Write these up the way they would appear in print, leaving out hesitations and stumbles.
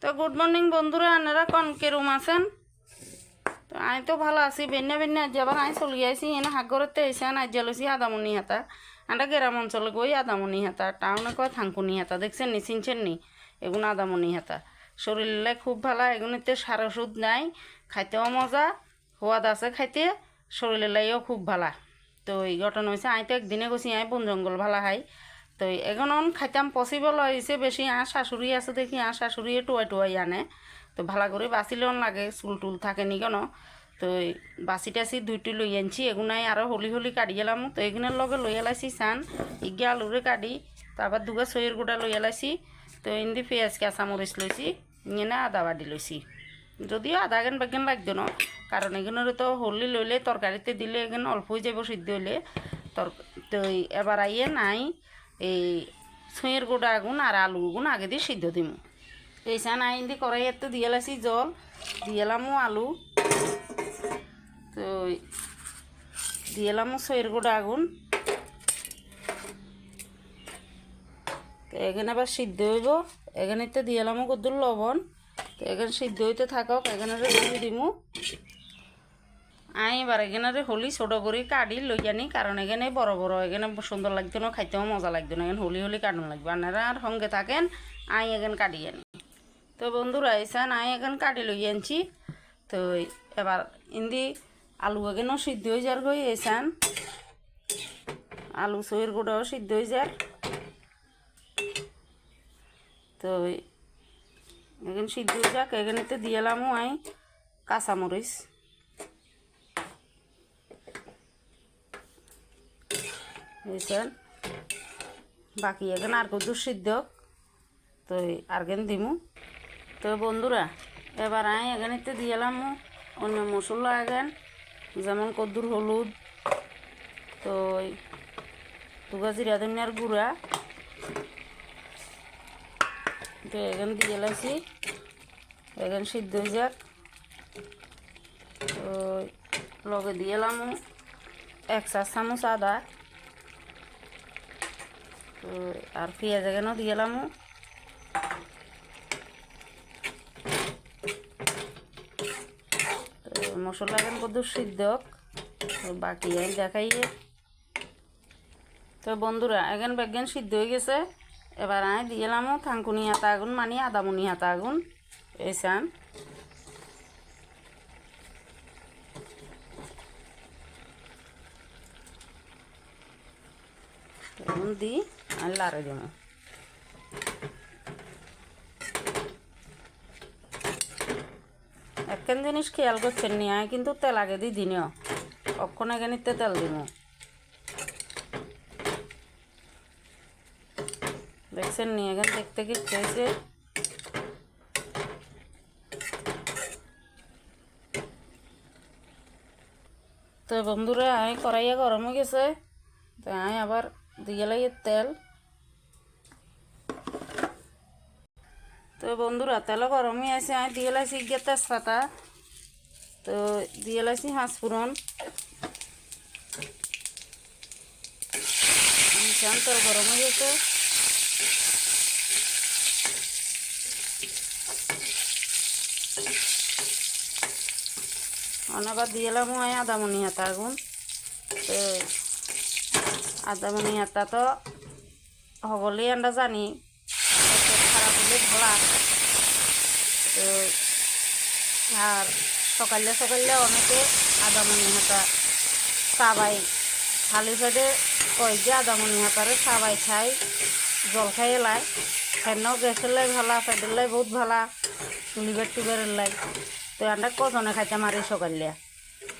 তো good morning বন্ধুরা, আপনারা কোন কেরম আছেন? তো আমি তো ভালো আছি। বেন্যা বেন্যা যাবার আমি চলে আইসি এনে হাক ঘরতে এসে আজ জ্বালছি আদামনি হাতা। আমরা গ্রাম অঞ্চলে গই আদামনি হাতা, টাউনে কয় থানকুনি হাতা। দেখছেন নি, চিনছেন নি? এগুলো আদামনি হাতা শরীরে খুব ভালো। এগুলোতে সার ওষুধ নাই, খাইতেও মজা, সোয়াদ আছে খাইতে, শরীরের লাইও খুব ভালো। তো এই ঘটনা হয়েছে, আমি তো একদিনে গেছি আমি বন জঙ্গল ভালো খাই। তো এখন খাইতাম পসিবল হয়েছে বেশি। শাশুড়ি আছে দেখি শাশুড়ি টুয়াই আনে। তো ভালো করে বাঁচিলেও লাগে, চুল টুল থাকে নি কেন। তো বাসি টাসি দুইটি লই আনছি, এগুনাই আরও হলি কাটি গেলাম। তো এগুনের লগে লই এলাইছি চান ইগে আলুরে কাটি, তারপর দুগা সইয়ের গুঁড়া লই এলাইছি। তো ইন্দি পেঁয়াজ কাঁচামরিচ লইছি, এনে আদা বাটি লইছি। যদিও আধা গেন বেগেন লাগতো না, কারণ এগুলোর তো হলি লইলে তরকারিতে দিলে এখানে অল্প হয়ে যাব সিদ্ধ হইলে। তো এবার আইয়ে নাই এই ছুঁয়ের গোটা আগুন আর আলু গুণ আগে দিয়ে সিদ্ধ দিম। এই চান আইন দিয়ে কড়াইতে দিয়ে লাইছি জল, দিয়ে এলামও আলু। তো দিয়ে এলামও ছুঁয়ের গোটা আগুন। তো এখানে আবার সিদ্ধ হইব। এখানেতে দিয়ে এলামও কদ্দুর লবণ। তো এখানে সিদ্ধ হইতে থাকক, এখানে দিয়ে দিমু। আমি এবার এখানে হলি ছোটো করে কাটি লই আনি, কারণ এখানে বড় বড় এখানে সুন্দর লাগতো না, খাইতেও মজা লাগতো না। এখানে হলি কাটুন লাগবে, আপনারা আর সঙ্গে থাকেন। আমি এখানে কাটি আনি। তো বন্ধুরা এসান আমি এখানে কাটি লই আনছি। তো এবার ইন্দি আলু এখানেও সিদ্ধ হয়ে যার গই এসান আলু সইয়ের গোটাও সিদ্ধ হয়ে যার। তো এখানে সিদ্ধ হয়ে যাক, এখানেতে দিয়ে এলামও আমি কাঁচামরিচ। বুঝছেন, বাকি এখন আর কদ্দুর সিদ্ধ। তো আরগেন দিমু। তো বন্ধুরা এবার আমি এখানেতে দিয়ে এলাম অন্য মশলা এখান, যেমন কদ্দুর হলুদ, তো দুগা জিরা ধনিয়ার গুঁড়া। তো এখানে দিয়ে এলাইছি, এখানে সিদ্ধ হয়ে যাক। তো লগে দিয়ে এলাম 1 চা চামচ আদা। তো আর পেঁয়াজ এখানেও দিয়ে এলাম। তো মশলা এখন কত সিদ্ধ, তো বাকি আমি দেখাইয়ে। তো বন্ধুরা এখন বেগেন সিদ্ধ হয়ে গেছে। এবার আমি দিয়ে এলাম থানকুনি হাতা আগুন, মানে আদামনি হাতা আগুন এই চান। এখন দি আমি লাড়ে দেবো। একখান জিনিস খেয়াল করছেন নি, আমি কিন্তু তেল আগে দিই দিনও, কখন এখানিতে তেল দিব। দেখছেন নি, এখন দেখতে কি চাইছে। তো বন্ধুরা আমি কড়াইয়া গরম হয়ে গেছে। তো আমি আবার দিয়ে লাগে তেল। তো বন্ধুরা তেল গরম হয়ে আছে, আমি দিয়ে লাইছি গিয়ে তেজপাতা। তো দিয়ে লাইছি পাঁচফোড়ন। তেল গরম হয়ে গেছে। অনেকবার দিয়ে এলাম আমি আদামনি হাতা আগুন। তো আদামনি হাতা তো সকলেই আমরা জানি খারাপ হলে ভালো। তো আর সকালে সকালে অনেকে আদামনি হাতা চাবাই, খালি পেটে কয় যে আদামনি হাতারে চাবাই খাই, জল খাই এলাই। ফেনও গ্যাসের লাই ভালো, পেটের লাই বহুত ভালো, লিভার টিভারের লাই। তো আমরা কজনে খাইতাম আর সকালে,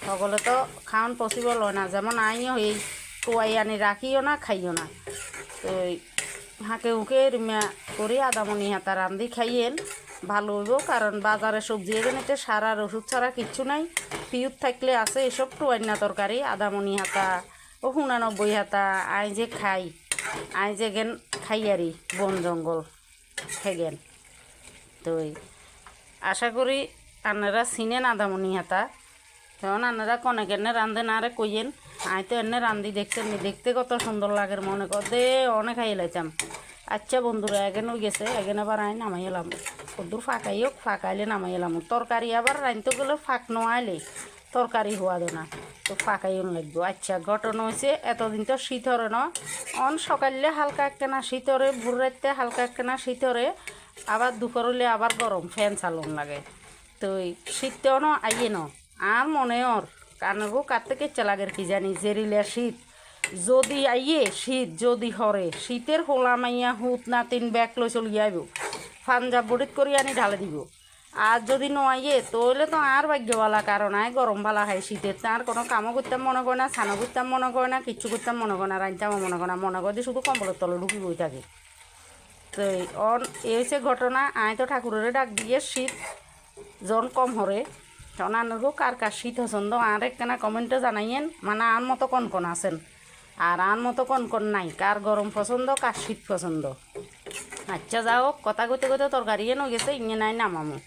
সকলে তো খাওয়ান পসিবল হয় না। যেমন আইও এই টুয়াই আনি রাখিও না, খাইও না। তো হাঁকে উঁকে রিমা করে আদামনি হাতা রান্ধি খাইয়েন, ভালো হইব। কারণ বাজারে সবজি এখানেতে সার আর ওষুধ ছাড়া কিচ্ছু নাই। পিউত থাকলে আছে এসব টুয়াইনা তরকারি, আদামনি হাতা ও 89 হাতা। আই যে খাই, আই যে গেন খাইয়ারি বন জঙ্গল খেগেন। তো আশা করি আপনারা চিনেন আদামনি হাতা। তখন আপনারা কনেক এনে রান্ধেন আরে কইয়েন। আই তো এনে রান্ধি, দেখছেন দেখতে কত সুন্দর লাগে, মনে কর দে অনেক খাই লাইতাম। আচ্ছা বন্ধুরা এখানে গেছে এখানে আবার আই নামাই এলাম কদ্দুর ফাঁকাই হোক ফাঁকাইলে নামাই এলাম তরকারি আবার রাঁধতে গেলে ফাঁক নোয়াইলে তরকারি হওয়া দো না তো ফাঁকাই লাগবো। আচ্ছা ঘটনা হয়েছে এতদিন তো শীত হরে ন অন সকালে হালকা একখানা শীত হরে ভোর রাতে হালকা একখানা শীত হরে আবার দুপুর হলে আবার গরম ফ্যান চালন লাগে। তো শীতটাও ন আইয়ে ন আর মনে ওর কানগো কার থেকে চালাগের কি জানি জেরিলে শীত যদি আইয়ে শীত যদি হরে শীতের হোলা মাইয়া হুত না 3 ব্যাগ লই চলি যাইব পাঞ্জাব বডিত করি আনি ঢালে দিব। আর যদি নয় তাহলে তো আর ভাগ্যবালা কারণ আয় গরম বালা খাই শীতের তার কোনো কামও করতাম মনে করে না ছানো করতাম মনে করে না কিচ্ছু করতাম মনে করে না রাঁধতামও মনে করে না মনে করে শুধু কম্বলের তলে ঢুকি বই থাকে। তো এই হচ্ছে ঘটনা আয় তো ঠাকুরের ডাক দিয়ে শীত জন কম হরে তখন আনগো কার কার শীত পছন্দ আর একখানা কমেন্টে জানাইয়েন মানে আন মতো কন আছেন আর আন মতো কন নাই কার গরম পছন্দ কার শীত পছন্দ। আচ্ছা যাও কথা কইতে কইতে তরকারি এনে গেছে ইয়ে নাই নামামো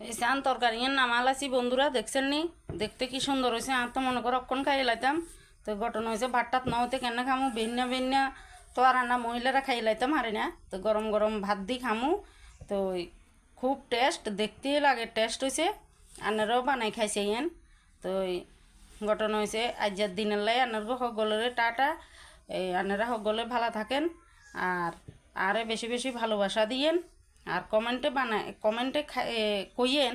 এই আন তরকারি নামালাছি বন্ধুরা দেখছেন নি দেখতে কি সুন্দর হয়েছে আর তো মনে করো অক্ষণ খাইয়ে লাইতাম। তো ঘটনা হয়েছে ভাতটাত না হইতে কেন খামু বেন্যা তো আর রান্না মহিলারা খাইয়ে লাইতাম হারে না তো গরম গরম ভাত দি খামু। তো খুব টেস্ট দেখতেই লাগে টেস্ট হয়েছে আনারাও বানাই খাইছে ইয়েন। তো ঘটনা হয়েছে আজ্জার দিনের লাই আনারগো সকলের টাটা আনারা সকলে ভালো থাকেন আর আরে বেশি বেশি ভালোবাসা দিয়েন আর কমেন্টে কইয়েন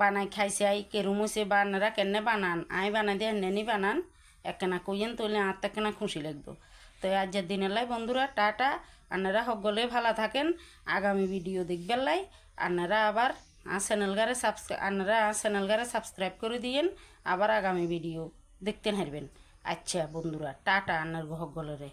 বানাই খাইছে আই কেরুম হয়েছে বা আনারা কেনে বানান আই বানাই দিয়ে নেনি বানান একখানা কইয়েন তৈলে আর একখানা খুশি লাগবো। তো আজ্জার দিনের লাই বন্ধুরা টাটা আনারা সকলে ভালো থাকেন আগামী ভিডিও দেখবার লাই আনারা আবার চ্যানেলগারে সাবস্ক্রাইব করে দিয়েন আবার আগামী ভিডিও দেখতে হারবেন। আচ্ছা বন্ধুরা টাটা আনার সকলেরে।